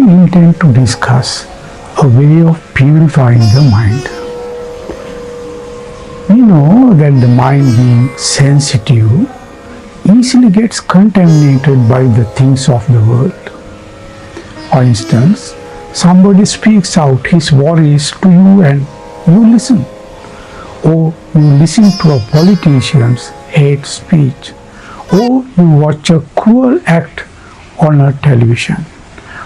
intend to discuss a way of purifying the mind. We know that the mind, being sensitive, easily gets contaminated by the things of the world. For instance, somebody speaks out his worries to you and you listen. Or you listen to a politician's hate speech. Or you watch a cruel act on a television.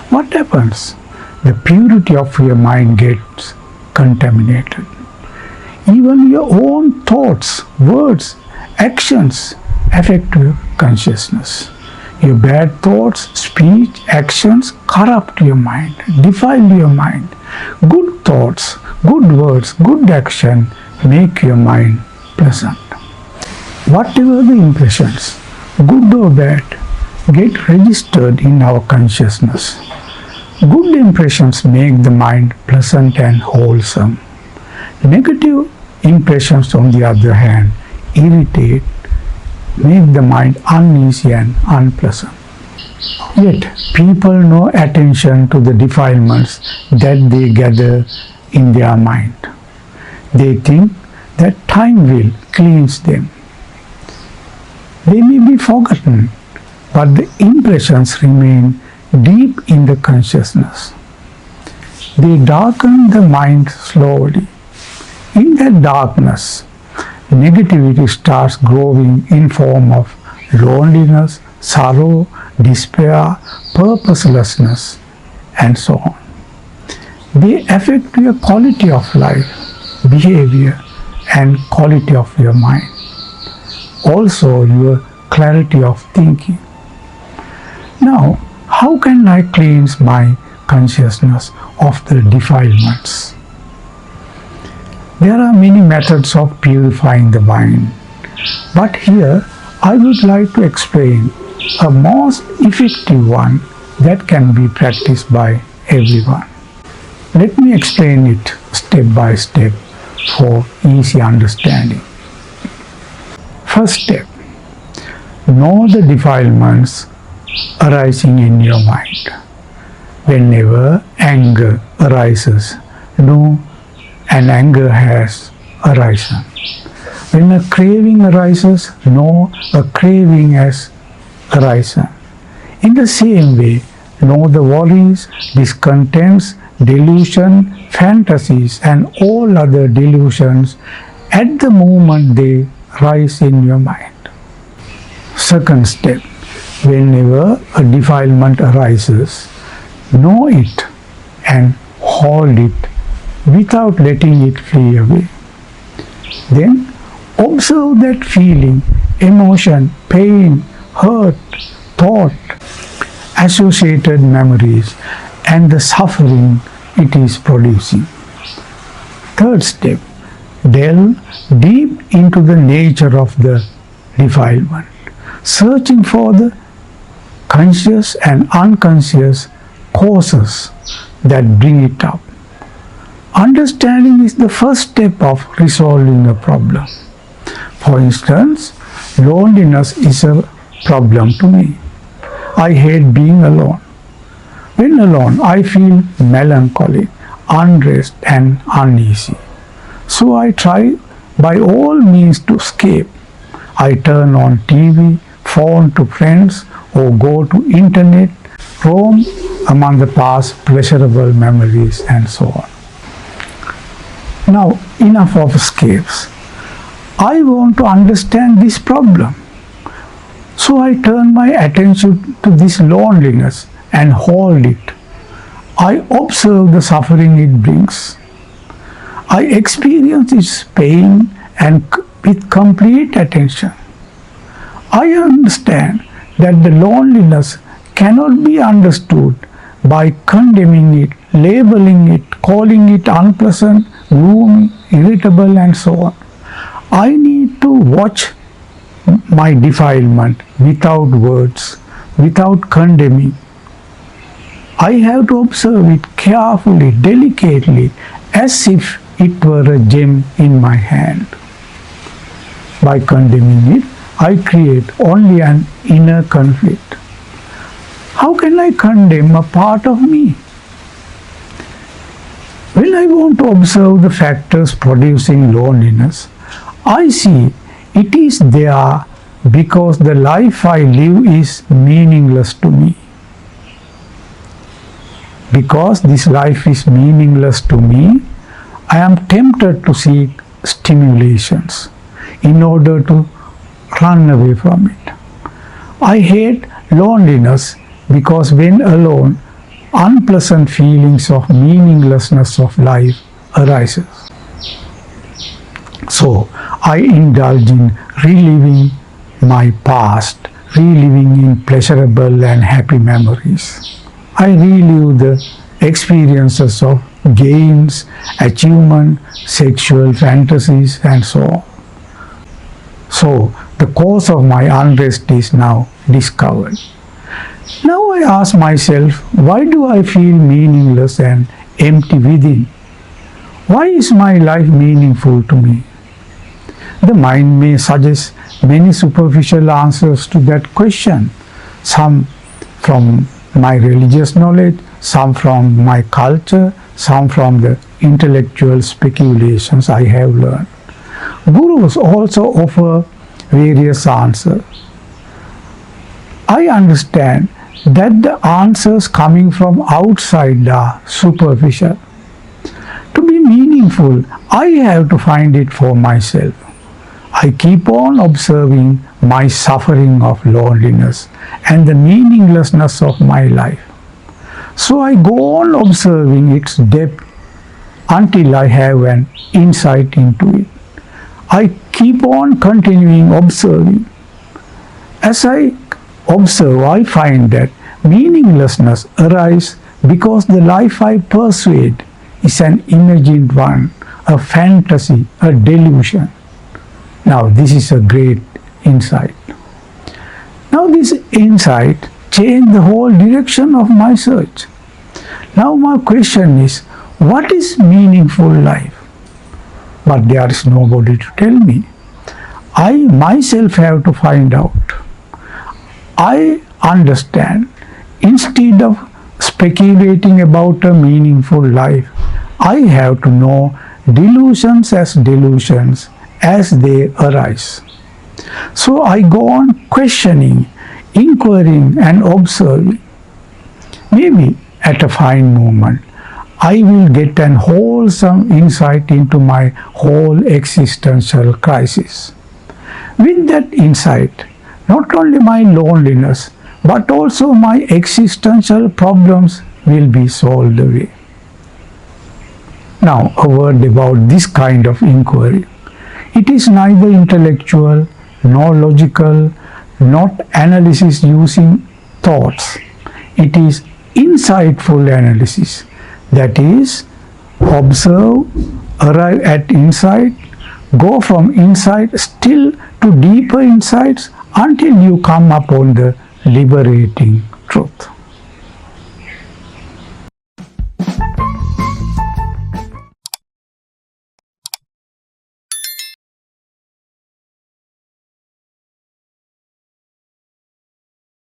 What happens? The purity of your mind gets contaminated. Even your own thoughts, words, actions affect your consciousness. Your bad thoughts, speech, actions corrupt your mind, defile your mind. Good thoughts, good words, good action make your mind pleasant. Whatever the impressions, good or bad, get registered in our consciousness. Good impressions make the mind pleasant and wholesome. Negative impressions, on the other hand, irritate, make the mind uneasy and unpleasant. Yet, people no attention to the defilements that they gather in their mind. They think that time will cleanse them. They may be forgotten, but the impressions remain deep in the consciousness. They darken the mind slowly. In that darkness, negativity starts growing in form of loneliness, sorrow, despair, purposelessness, and so on. They affect your quality of life, behavior, and quality of your mind. Also your clarity of thinking. Now, how can I cleanse my consciousness of the defilements? There are many methods of purifying the mind, but here I would like to explain a most effective one that can be practiced by everyone. Let me explain it step by step for easy understanding. First step, know the defilements arising in your mind. Whenever anger arises, know an anger has arisen. When a craving arises, know a craving has arisen. In the same way, know the worries, discontents, delusion, fantasies, and all other delusions at the moment they rise in your mind. Second step, whenever a defilement arises, know it and hold it without letting it flee away. Then observe that feeling, emotion, pain, hurt, thought, associated memories, and the suffering it is producing. Third step, delve deep into the nature of the defilement, searching for the conscious and unconscious causes that bring it up. Understanding is the first step of resolving a problem. For instance, loneliness is a problem to me. I hate being alone. When alone, I feel melancholy, unrest, and uneasy. So I try by all means to escape. I turn on TV, phone to friends, or go to internet, roam among the past pleasurable memories, and so on. Now, enough of escapes. I want to understand this problem. So I turn my attention to this loneliness and hold it. I observe the suffering it brings. I experience its pain and with complete attention. I understand that the loneliness cannot be understood by condemning it, labeling it, calling it unpleasant, gloomy, irritable, and so on. I need to watch my defilement without words, without condemning. I have to observe it carefully, delicately, as if it were a gem in my hand. By condemning it, I create only an inner conflict. How can I condemn a part of me? When I want to observe the factors producing loneliness, I see it is there because the life I live is meaningless to me. Because this life is meaningless to me, I am tempted to seek stimulations in order to run away from it. I hate loneliness because when alone, unpleasant feelings of meaninglessness of life arises. So I indulge in reliving my past, reliving in pleasurable and happy memories. I relive the experiences of gains, achievement, sexual fantasies, and so on. So the cause of my unrest is now discovered. Now I ask myself, why do I feel meaningless and empty within? Why is my life meaningful to me? The mind may suggest many superficial answers to that question, some from my religious knowledge, some from my culture, some from the intellectual speculations I have learned. Gurus also offer various answers. I understand that the answers coming from outside are superficial. To be meaningful, I have to find it for myself. I keep on observing my suffering of loneliness and the meaninglessness of my life. So I go on observing its depth until I have an insight into it. I keep on continuing observing. As I observe, I find that meaninglessness arises because the life I persuade is an imagined one, a fantasy, a delusion. Now this is a great insight. Now this insight changed the whole direction of my search. Now my question is, what is meaningful life? But there is nobody to tell me. I myself have to find out. I understand, instead of speculating about a meaningful life, I have to know delusions as they arise. So I go on questioning, inquiring and observing. Maybe at a fine moment, I will get an wholesome insight into my whole existential crisis. With that insight, not only my loneliness, but also my existential problems will be solved away. Now, a word about this kind of inquiry. It is neither intellectual, nor logical, not analysis using thoughts. It is insightful analysis. That is, observe, arrive at insight, go from insight still to deeper insights until you come upon the liberating truth.